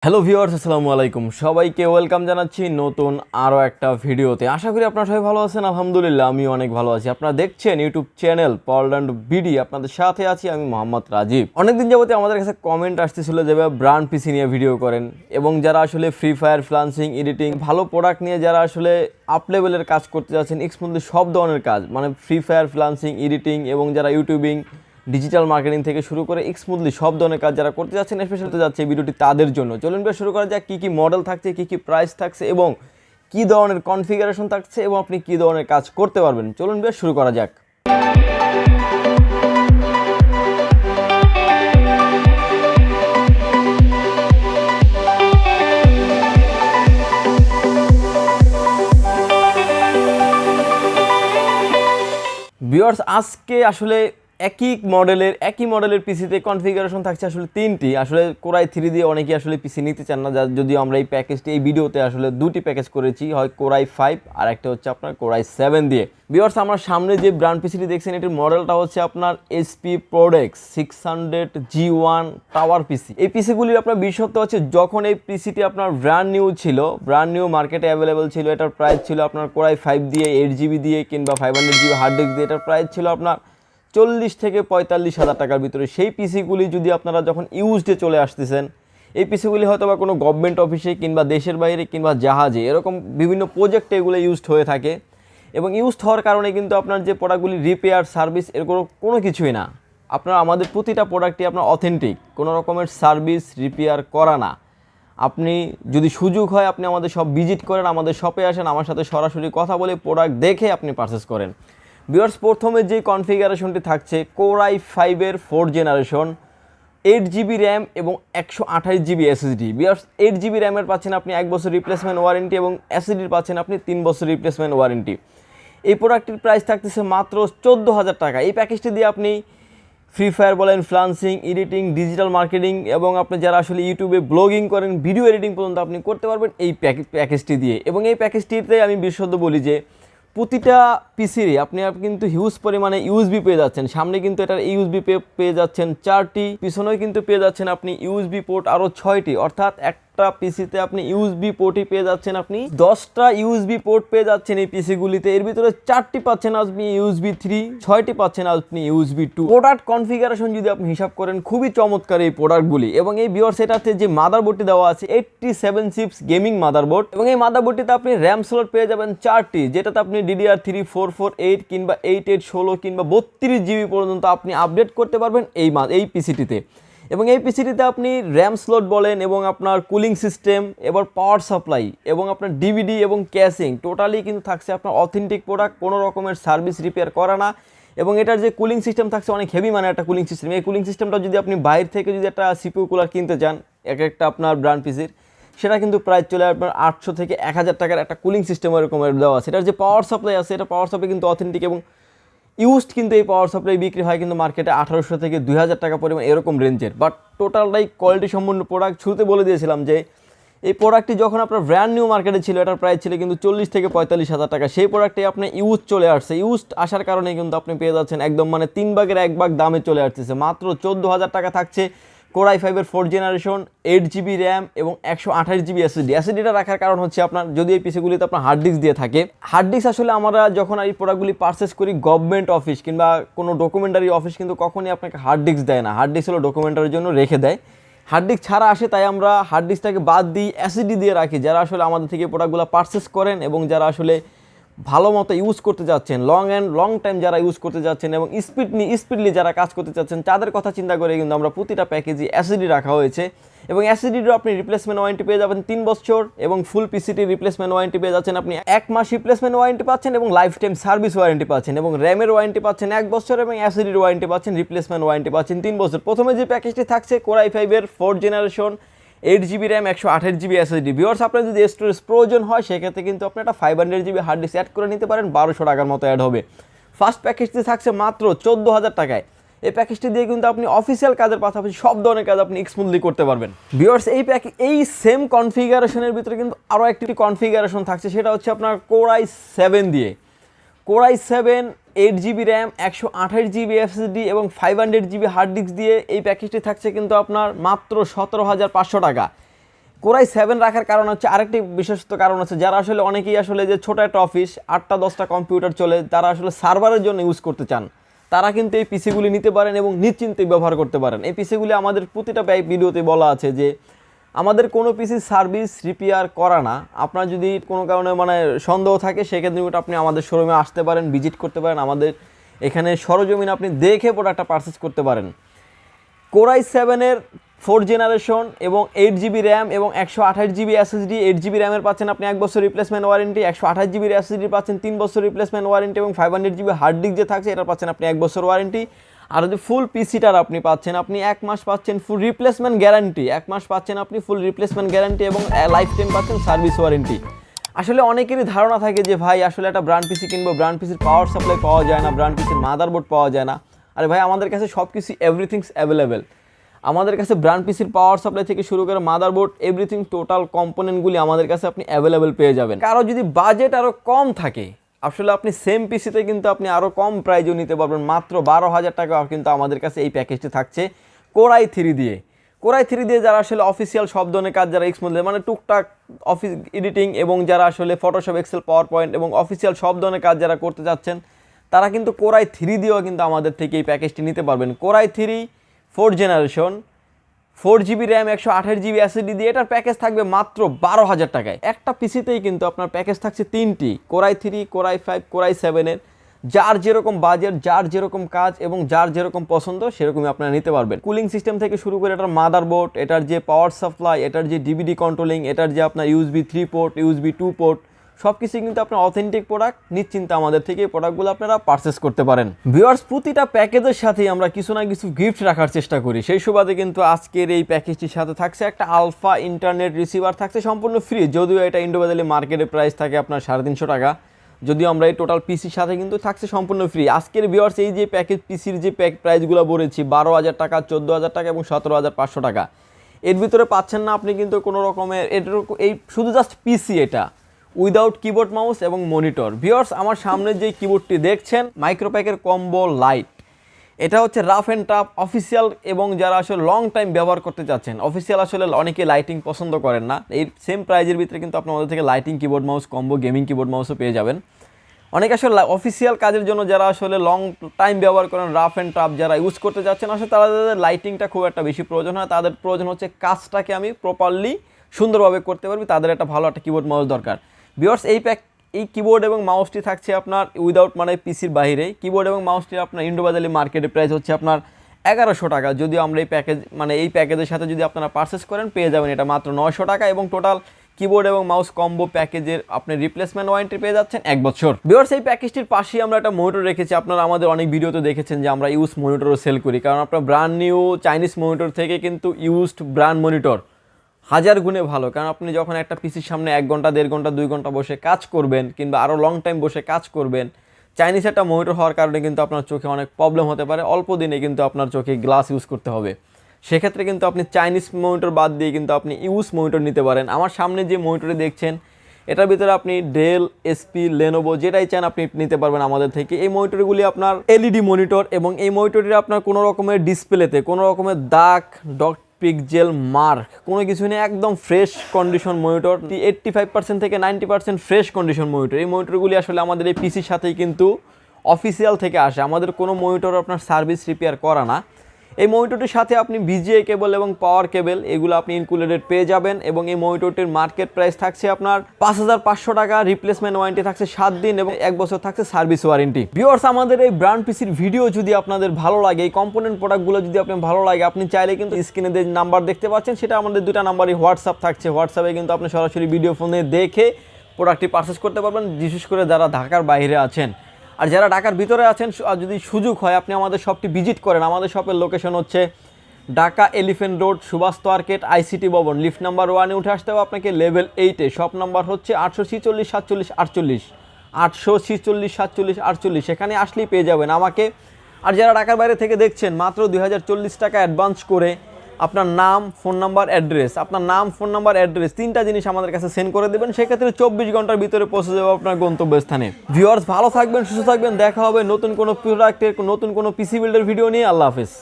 Hello viewers, আসসালামু আলাইকুম। সবাইকে ওয়েলকাম জানাচ্ছি নতুন আরও একটা ভিডিওতে। আশা করি আপনারা সবাই ভালো আছেন। আলহামদুলিল্লাহ আমি অনেক ভালো আছি। আপনারা দেখছেন YouTube channel power and BD. আপনাদের সাথে আছি আমি মোহাম্মদ রাজীব। অনেকদিন যাবতে আমাদের কাছে কমেন্ট আসতেছিল যে ব্র্যান্ড পিসি নিয়ে ভিডিও করেন, এবং যারা আসলে ফ্রি ফায়ার, ফ্রিল্যান্সিং, এডিটিং, ভালো প্রোডাক্ট নিয়ে যারা আসলে আপ লেভেলের কাজ করতে যাচ্ছেন, স্মুথলি সব ধরনের কাজ, মানে ফ্রি ফায়ার, ফ্রিল্যান্সিং, এডিটিং এবং যারা ইউটিউবিং, ডিজিটাল মার্কেটিং থেকে শুরু করে স্মুথলি সব ধরনের কাজ যারা করতে যাচ্ছেন, স্পেশালি যাচ্ছে এই ভিডিওটি তাদের জন্য। চলুন বেশ শুরু করা যাক। কী কী মডেল থাকছে, কী কী প্রাইস থাকছে এবং কী ধরনের কনফিগারেশন থাকছে এবং আপনি কী ধরনের কাজ করতে পারবেন। চলুন বেশ শুরু করা যাক। ভিউয়ার্স, আজকে আসলে একই মডেলের পিসিতে কনফিগারেশন থাকছে আসলে তিনটি। আসলে কোরাই 3 দিয়ে অনেকেই আসলে পিসি নিতে চান না, যদিও আমরা এই প্যাকেজটি এই ভিডিওতে আসলে দুটি প্যাকেজ করেছি, হয় কোরাই 5 আর একটা হচ্ছে আপনার কোরাই 7 দিয়ে। ভিউয়ার্স, আমার সামনে যে ব্র্যান্ড পিসিটি দেখছেন এটির মডেলটা হচ্ছে আপনার এইচপি ProDesk 600G1 টাওয়ার পিসি। এই পিসিগুলির আপনার বিশেষত্ব হচ্ছে, যখন এই পিসিটি আপনার ব্র্যান্ড নিউ মার্কেটে অ্যাভেলেবেল ছিল, এটার প্রাইস ছিল আপনার কোরাই 5 দিয়ে, 8GB দিয়ে কিংবা 500GB হার্ড ডিস্ক দিয়ে, এটার প্রাইস ছিল আপনার 40 থেকে 45 হাজার টাকার ভিতরে। সেই পিসিগুলি যদি আপনারা যখন ইউজডে চলে আসতেছেন, এই পিসিগুলি হয়তো বা কোনো গভর্নমেন্ট অফিসে কিংবা দেশের বাইরে কিংবা জাহাজে এরকম বিভিন্ন প্রজেক্টে এগুলো ইউজড হয়ে থাকে, এবং ইউজড হওয়ার কারণে কিন্তু আপনার যে প্রোডাক্টগুলি রিপেয়ার, সার্ভিস এর কোনো কিছুই না। আপনার আমাদের প্রতিটা প্রোডাক্টই আপনার অথেন্টিক, কোনো রকমের সার্ভিস রিপেয়ার করা না। আপনি যদি সুযোগ হয় আপনি আমাদের সব ভিজিট করেন, আমাদের শপে আসেন, আমার সাথে সরাসরি কথা বলে প্রোডাক্ট দেখে আপনি পারচেস করেন। ভিউয়ার্স, প্রথমে যে কনফিগারেশনটি থাকছে কোরাই 5-এর 4th জেনারেশন, 8GB র্যাম এবং 128GB SSD। ভিউয়ার্স, 8GB র্যামের পাচ্ছেন আপনি 1 বছর রিপ্লেসমেন্ট ওয়ারেন্টি এবং SSDর পাচ্ছেন আপনি 3 বছর রিপ্লেসমেন্ট ওয়ারেন্টি। এই প্রোডাক্টটির প্রাইস থাকতেছে মাত্র 14,000 টাকা। এই প্যাকেজটি দিয়ে আপনি ফ্রি ফায়ার বলেন, ফ্রিল্যান্সিং, এডিটিং, ডিজিটাল মার্কেটিং এবং আপনি যারা আসলে ইউটিউবে ব্লগিং করেন, ভিডিও এডিটিং পর্যন্ত আপনি করতে পারবেন এই প্যাকেজটি দিয়ে। এবং এই প্যাকেজটিতে আমি বিশেষত বলি যে প্রতিটা পিসিরই আপনি কিন্তু হিউজ পরিমাণে ইউএসবি পেয়ে যাচ্ছেন। সামনে কিন্তু এটার ইউএসবি পেয়ে যাচ্ছেন 4টি, পিছনেও কিন্তু পেয়ে যাচ্ছেন আপনি ইউএসবি পোর্ট আরও 6টি, অর্থাৎ একটা পিসিতে আপনি ইউএসবি পোর্টই পেয়ে যাচ্ছেন আপনি 10টা ইউএসবি পোর্ট পেয়ে যাচ্ছেন এই পিসিগুলিতে। এর ভিতরে 4টি পাচ্ছেন আপনি ইউএসবি 3, 6টি পাচ্ছেন আপনি ইউএসবি 2। প্রোডাক্ট কনফিগারেশন যদি আপনি হিসাব করেন, খুবই চমৎকার এই প্রোডাক্টগুলি। এবং এই ভিউয়ার্স, এটাতে যে মাদারবোর্ডটি দেওয়া আছে 87 চিপস গেমিং মাদারবোর্ড, এবং এই মাদারবোর্ডটিতে আপনি র্যাম স্লট পেয়ে যাবেন 4টি, যেটাতে আপনি DDR3 448 কিংবা 8816 কিংবা 32GB পর্যন্ত আপনি আপডেট করতে পারবেন এই পিসিটিতে। এবং এই পিসিটিতে আপনি র্যাম স্লট বলেন এবং আপনার কুলিং সিস্টেম, এবার পাওয়ার সাপ্লাই এবং আপনার ডিভিডি এবং ক্যাশিং টোটালি কিন্তু থাকছে আপনার অথেন্টিক প্রোডাক্ট, কোনো রকমের সার্ভিস রিপেয়ার করা না। এবং এটার যে কুলিং সিস্টেম থাকছে অনেক হেভি, মানে একটা কুলিং সিস্টেম। এই কুলিং সিস্টেমটা যদি আপনি বাইরে থেকে যদি একটা সিপিইউ কুলার কিনতে চান একটা আপনার ব্র্যান্ড পিসির, সেটা কিন্তু প্রাইস চলে আপনার 800 থেকে 1000 টাকার একটা কুলিং সিস্টেম এরকমের দেওয়া আছে। এটার যে পাওয়ার সাপ্লাই আছে, এটা পাওয়ার সাপ্লাই কিন্তু অথেন্টিক এবং ইউজড, কিন্তু এই পাওয়ার সাপ্লাই বিক্রি হয় কিন্তু মার্কেটে 1800 থেকে 2000 টাকা পরিমাণ এরকম রেঞ্জের। বাট টোটালটাই কোয়ালিটি সম্পন্ন প্রোডাক্ট। শুরুতে বলে দিয়েছিলাম যে এই প্রোডাক্টটি যখন আপনার ব্র্যান্ড নিউ মার্কেটে ছিল, এটার প্রাইস ছিল কিন্তু 40 থেকে 45 হাজার টাকা। সেই প্রোডাক্টে আপনি ইউজ চলে আসছে, ইউজড আসার কারণে কিন্তু আপনি পেয়ে যাচ্ছেন একদম মানে 3 ভাগের 1 ভাগ দামে চলে আসতেছে। মাত্র 14,000 টাকা থাকছে কোরাই 5-এর 4th জেনারেশন, 8GB র্যাম এবং 128GB SSD। SSDটা রাখার কারণ হচ্ছে আপনার যদি এই পিসিগুলিতে আপনার হার্ড ডিস্ক দিয়ে থাকে, হার্ড ডিস্ক আসলে আমরা যখন এই প্রোডাক্টগুলি পারচেস করি, গভর্নমেন্ট অফিস কিংবা কোনো ডকুমেন্টারি অফিস কিন্তু কখনই আপনাকে হার্ড ডিস্ক দেয় না। হার্ড ডিস্ক হলো ডকুমেন্টারির জন্য রেখে দেয়, হার্ড ডিস্ক ছাড়া আসে, তাই আমরা হার্ড ডিস্কটাকে বাদ দিই, SSD দিয়ে রাখি। যারা আসলে আমাদের থেকে প্রোডাক্টগুলো পারচেস করেন এবং যারা আসলে ভালো মতো ইউজ করতে যাচ্ছেন, লং টাইম যারা ইউজ করতে যাচ্ছেন এবং স্পিডলি যারা কাজ করতে চাচ্ছেন, তাদের কথা চিন্তা করে কিন্তু আমরা প্রতিটা প্যাকেজে SSD রাখা হয়েছে। এবং SSDরও আপনি রিপ্লেসমেন্ট ওয়ারেন্টি পেয়ে যাবেন 3 বছর, এবং ফুল পিসিটি রিপ্লেসমেন্ট ওয়ারেন্টি পেয়ে যাচ্ছেন আপনি 1 মাস রিপ্লেসমেন্ট ওয়ারেন্টি পাচ্ছেন এবং লাইফ টাইম সার্ভিস ওয়ারেন্টি পাচ্ছেন, এবং র্যামের ওয়ারেন্টি পাচ্ছেন 1 বছর এবং SSDর ওয়ারেন্টি পাচ্ছেন, রিপ্লেসমেন্ট ওয়ারেন্টি পাচ্ছেন 3 বছর। প্রথমে যে প্যাকেজটি থাকছে কোরাই 5-এর 4th generation, 8GB RAM, 128GB SSD। Viewers, আপনার যদি স্টোরেজ প্রয়োজন হয় সেক্ষেত্রে কিন্তু আপনি একটা 500GB হার্ড ডিস্ক অ্যাড করে নিতে পারেন, 1200 টাকার মতো অ্যাড হবে। ফার্স্ট প্যাকেজটি থাকছে মাত্র 14,000 টাকায়। এই প্যাকেজটি দিয়ে কিন্তু আপনি অফিসিয়াল কাজের পাশাপাশি সব ধরনের কাজ আপনি স্মুথলি করতে পারবেন। ভিউয়ার্স, এই সেম কনফিগারেশনের ভিতরে কিন্তু আরও একটি কনফিগারেশন থাকছে, সেটা হচ্ছে আপনার কোরাই 7 দিয়ে। Core i 7, 8GB RAM, 128GB SSD এবং 500GB হার্ড ডিস্ক দিয়ে এই প্যাকেজটি থাকছে কিন্তু আপনার মাত্র 17,500 টাকা। কোরাই 7 রাখার কারণ হচ্ছে আরেকটি বিশেষত কারণ হচ্ছে, যারা আসলে অনেকেই আসলে যে ছোট একটা অফিস 8টা-10টা কম্পিউটার চলে, তারা আসলে সার্ভারের জন্য ইউজ করতে চান, তারা কিন্তু এই পিসিগুলি নিতে পারেন এবং নিশ্চিন্তে ব্যবহার করতে পারেন। এই পিসিগুলি আমাদের প্রতিটা ভিডিওতে বলা আছে যে আমাদের কোনো পিসি সার্ভিস রিপেয়ার করা না। আপনার যদি কোনো কারণে মানে সন্দেহ থাকে, সেক্ষেত্রে আপনি আমাদের শোরুমে আসতে পারেন, ভিজিট করতে পারেন, আমাদের এখানে সরজমিনে আপনি দেখে প্রোডাক্টটা পারচেস করতে পারেন। কোরাই 7-এর 4 জেনারেশন এবং 8GB র্যাম এবং 128GB SSD। 8GB র্যামের পাচ্ছেন আপনি 1 বছর রিপ্লেসমেন্ট ওয়ারেন্টি, 128GB SSD পাচ্ছেন 3 বছর রিপ্লেসমেন্ট ওয়ারেন্টি এবং 500GB হার্ড ডিস্ক যে থাকছে এটা পাচ্ছেন আপনি 1 বছর ওয়ারেন্টি। আর যদি ফুল পিসিটার আপনি পাচ্ছেন, আপনি 1 মাস পাচ্ছেন ফুল রিপ্লেসমেন্ট গ্যারান্টি, 1 মাস পাচ্ছেন আপনি ফুল রিপ্লেসমেন্ট গ্যারান্টি এবং লাইফ টাইম পাচ্ছেন সার্ভিস ওয়ারেন্টি। আসলে অনেকেরই ধারণা থাকে যে ভাই আসলে একটা ব্র্যান্ড পিসি কিনবো, ব্র্যান্ড পিসির পাওয়ার সাপ্লাই পাওয়া যায় না, ব্র্যান্ড পিসির মাদারবোর্ড পাওয়া যায় না। আরে ভাই, আমাদের কাছে সব কিছু এভরিথিংস অ্যাভেলেবেল। আমাদের কাছে ব্র্যান্ড পিসির পাওয়ার সাপ্লাই থেকে শুরু করে মাদারবোর্ড, এভরিথিং টোটাল কম্পোনেন্টগুলি আমাদের কাছে আপনি অ্যাভেলেবেল পেয়ে যাবেন। কারো যদি বাজেট আরও কম থাকে, আসলে আপনি সেম পিসিতে কিন্তু আপনি আরও কম প্রাইজও নিতে পারবেন, মাত্র 12,000 টাকা কিন্তু আমাদের কাছে এই প্যাকেজটি থাকছে কোরাই 3 দিয়ে। কোরাই 3 দিয়ে যারা আসলে অফিসিয়াল সব ধরনের কাজ, যারা এক্সমোলে মানে টুকটাক অফিস এডিটিং এবং যারা আসলে ফটোশপ, এক্সেল, পাওয়ার পয়েন্ট এবং অফিসিয়াল সব ধরনের কাজ যারা করতে চাচ্ছেন, তারা কিন্তু কোরাই 3 দিয়েও কিন্তু আমাদের থেকে এই প্যাকেজটি নিতে পারবেন। Core i 3 4 generation, 4GB RAM, 128GB SSD দিয়ে এটার প্যাকেজ থাকবে মাত্র 12,000 টাকায়। একটা পিসিতেই কিন্তু আপনার প্যাকেজ থাকছে 3টি, কোরাই 3, কোরাই 5, কোরাই 7-এর। যার যেরকম বাজেট, যার যেরকম কাজ এবং যার যেরকম পছন্দ সেরকমই আপনারা নিতে পারবেন। কুলিং সিস্টেম থেকে শুরু করে এটার মাদারবোর্ড, এটার যে পাওয়ার সাপ্লাই, এটার যে ডিভিডি কন্ট্রোলিং, এটার যে আপনার USB 3 পোর্ট, USB 2 পোর্ট, সব কিছুই কিন্তু আপনার অথেন্টিক প্রোডাক্ট। নিশ্চিন্তে আমাদের থেকে এই প্রোডাক্টগুলো আপনারা পারচেস করতে পারেন। ভিউয়ার্স, প্রতিটা প্যাকেজের সাথেই আমরা কিছু না কিছু গিফট রাখার চেষ্টা করি। সেই সুবাদে কিন্তু আজকের এই প্যাকেজটির সাথে থাকছে একটা আলফা ইন্টারনেট রিসিভার, থাকছে সম্পূর্ণ ফ্রি। যদিও এটা ইন্ডোবাজালি মার্কেটে প্রাইস থাকে আপনার 350 টাকা, যদিও আমরা এই টোটাল পিসির সাথে কিন্তু থাকছে সম্পূর্ণ ফ্রি। আজকের ভিউয়ার্স, এই যে প্যাকেজ পিসির যে প্রাইসগুলো বলেছি, 12,000 টাকা, 14,000 টাকা এবং 17,500 টাকা, এর ভিতরে পাচ্ছেন না আপনি কিন্তু কোনো রকমের এই শুধু জাস্ট পিসি, এটা উইদাউট কিবোর্ড, মাউস এবং মনিটর। ভিউয়ার্স, আমার সামনে যে কিবোর্ডটি দেখছেন, মাইক্রোপ্যাকের কম্বো লাইট, এটা হচ্ছে রাফ অ্যান্ড টাফ অফিসিয়াল এবং যারা আসলে লং টাইম ব্যবহার করতে চাচ্ছেন। অফিসিয়াল আসলে অনেকে লাইটিং পছন্দ করেন না, এই সেম প্রাইজের ভিতরে কিন্তু আপনি আমাদের থেকে lighting keyboard mouse combo, gaming keyboard মাউসও পেয়ে যাবেন। অনেকে আসলে অফিসিয়াল কাজের জন্য যারা আসলে লং টাইম ব্যবহার করেন, রাফ অ্যান্ড টাফ যারা ইউজ করতে যাচ্ছেন, আসলে তাদের লাইটিংটা খুব একটা বেশি প্রয়োজন হয়। তাদের প্রয়োজন হচ্ছে কাজটাকে আমি প্রপারলি সুন্দরভাবে করতে পারবি, তাদের একটা ভালো একটা কিবোর্ড মাউস দরকার। ভিউয়ার্স, এই কিবোর্ড এবং মাউসটি থাকছে আপনার উইদাউট মানে পিসির বাইরে। কিবোর্ড এবং মাউসটি আপনার ইন্ডোবাজালি মার্কেটে প্রাইস হচ্ছে আপনার 1100 টাকা। যদিও আমরা এই প্যাকেজের সাথে যদি আপনারা পারচেস করেন, পেয়ে যাবেন এটা মাত্র 900 টাকা এবং টোটাল কিবোর্ড এবং মাউস কম্বো প্যাকেজের আপনি রিপ্লেসমেন্ট ওয়ারেন্টি পেয়ে যাচ্ছেন 1 বছর। ভিউয়ার্স, এই প্যাকেজটির পাশেই আমরা একটা মনিটর রেখেছি। আপনারা আমাদের অনেক ভিডিওতে দেখেছেন যে আমরা ইউজ মনিটরও সেল করি, কারণ আপনার ব্র্যান্ড নিউ চাইনিজ মনিটর থেকে কিন্তু ইউজড ব্র্যান্ড মনিটর হাজার গুণে ভালো। কারণ আপনি যখন একটা পিসির সামনে 1 ঘন্টা, 1.5 ঘন্টা, 2 ঘন্টা বসে কাজ করবেন কিংবা আরও লং টাইম বসে কাজ করবেন, চাইনিজ একটা মনিটর হওয়ার কারণে কিন্তু আপনার চোখে অনেক প্রবলেম হতে পারে। অল্প দিনে কিন্তু আপনার চোখে গ্লাস ইউজ করতে হবে। সেক্ষেত্রে কিন্তু আপনি চাইনিজ মনিটর বাদ দিয়ে কিন্তু আপনি ইউজ মনিটর নিতে পারেন। আমার সামনে যে মনিটরে দেখছেন, এটার ভিতরে আপনি ডেল, এসপি, লেনোভো যেটাই চান আপনি নিতে পারবেন আমাদের থেকে। এই মনিটরগুলি আপনার এলইডি মনিটর এবং এই মনিটরটি আপনার কোনো রকমের ডিসপ্লেতে কোনো রকমের দাগ, ডট, পিক্সেল, মার্ক কোনো কিছু নেই, একদম ফ্রেশ কন্ডিশন মনিটর। 85% থেকে 90% ফ্রেশ কন্ডিশন মনিটর। এই মনিটরগুলি আসলে আমাদের এই পিসির সাথেই কিন্তু অফিসিয়াল থেকে আসে। আমাদের কোনো মনিটর আপনার সার্ভিস রিপেয়ার করা না। এই মনিটরটির সাথে আপনি ভিজিএ কেবল এবং পাওয়ার কেবল এগুলো আপনি ইনক্লুডেড পেয়ে যাবেন এবং এই মনিটরটির মার্কেট প্রাইস থাকছে আপনার 5,500 টাকা। রিপ্লেসমেন্ট ওয়ারেন্টি থাকছে 7 দিন এবং 1 বছর থাকছে সার্ভিস ওয়ারেন্টি। ভিউয়ার্স, আমাদের এই ব্র্যান্ড পিসির ভিডিও যদি আপনাদের ভালো লাগে, এই কম্পোনেন্ট প্রোডাক্টগুলো যদি আপনার ভালো লাগে, আপনি চাইলে কিন্তু স্ক্রিনে যে নাম্বার দেখতে পাচ্ছেন, সেটা আমাদের 2টা নাম্বারই হোয়াটসঅ্যাপ থাকছে। হোয়াটসঅ্যাপে কিন্তু আপনি সরাসরি ভিডিও ফোনে দেখে প্রোডাক্টটি পারচেস করতে পারবেন, বিশেষ করে যারা ঢাকার বাইরে আছেন। আর যারা ঢাকার ভিতরে আছেন, যদি সুযোগ হয় আপনি আমাদের শপটি ভিজিট করেন। আমাদের শপের লোকেশন হচ্ছে Dhaka elephant road, Suvastu arcade, ICT ভবন, লিফট নাম্বার 1-এ উঠে আসতে হবে আপনাকে, লেভেল 8-এ। শপ নাম্বার হচ্ছে 846 47 48, 846 47 48। সেখানে আসলেই পেয়ে যাবেন আমাকে। আর যারা ঢাকার বাইরে থেকে দেখছেন, মাত্র 2040 টাকা অ্যাডভান্স করে আপনার নাম, ফোন নাম্বার, অ্যাড্রেস, আপনার নাম, ফোন নাম্বার, অ্যাড্রেস 3টা জিনিস আমাদের কাছে সেন্ড করে দেবেন। সেক্ষেত্রে 24 ঘন্টার ভিতরে পৌঁছে যাবে আপনার গন্তব্যস্থানে। ভিউয়ার্স, ভালো থাকবেন, সুস্থ থাকবেন। দেখা হবে নতুন কোনো প্রোডাক্টের, নতুন কোনো পিসি বিল্ডের ভিডিও নিয়ে। আল্লাহ হাফেজ।